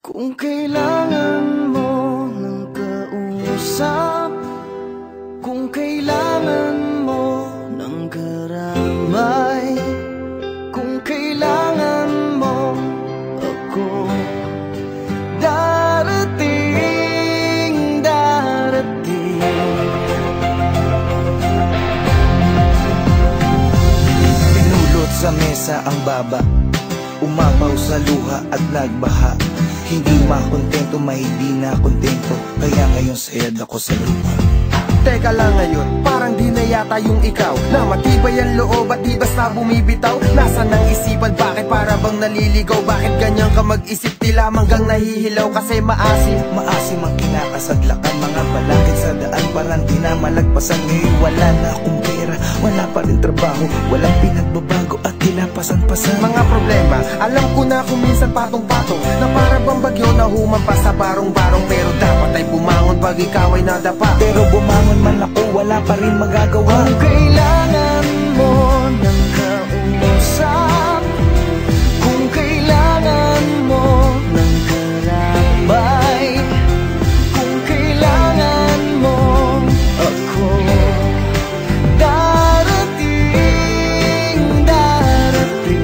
Kung kailangan mo ng kausap, kung kailangan mo ng karamay, kung kailangan mo ako, darating, darating. Pinulot sa mesa ang baba, umapaw sa luha at nagbaha. Hindi makontento, mahindi na kontento, kaya ngayon sayad ako sa lupa. Teka lang ngayon, parang di na yata yung ikaw, na matibay ang loob at di basta bumibitaw. Nasaan ang isipan, bakit para bang naliligaw? Bakit ganyan ka mag-isip, di lamang gang nahihilaw? Kasi maasim ang kinakasadlakan, mga balakid sa daan, parang di na malagpasan. Ngayon wala na akong pera, wala pa rin trabaho, walang pinagbabago at tinapasan-pasan. mga problema, alam ko na kung minsan patong-patong, na para bang bagyo na humampas sa barong-barong. Pero dapat ay bumangon pag ikaw ay nadapa. Pero bumangon man ako, wala pa rin magagawa. Kung kailangan mo ng kausap, kung kailangan mo ng karambay, kung kailangan mo ako, darating, darating.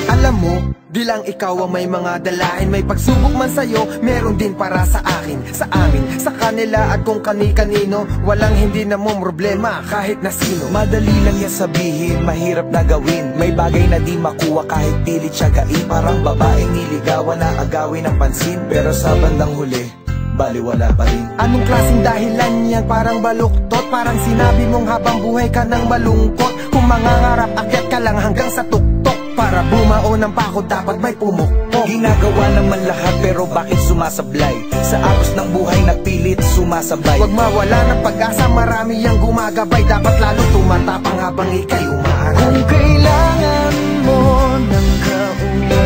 Alam mo, di lang ikaw ang may mga dalahin. May pagsubok man sa'yo, meron din para sa akin, sa amin, sa kanila at kung kani-kanino. Walang hindi na mo problema kahit na sino. Madali lang yan sabihin, mahirap na gawin. May bagay na di makuha kahit pilit siyagain. Parang babaeng niligawan na agawin ng pansin, pero sa bandang huli, baliwala pa rin. Anong klaseng dahilan yan? Parang baluktot, parang sinabi mong habang buhay ka nang malungkot. Kung mangangarap, akyat ka lang hanggang sa tuktok. Para bumao ng pako, dapat may pumukpok. Ginagawa naman lahat, pero bakit sumasablay? Sa agos ng buhay napilit sumasabay. Huwag mawala ng pag-asa, marami yang gumagabay. Dapat lalo tumatapang habang ika'y umaharap. Kung kailangan mo ng kausap,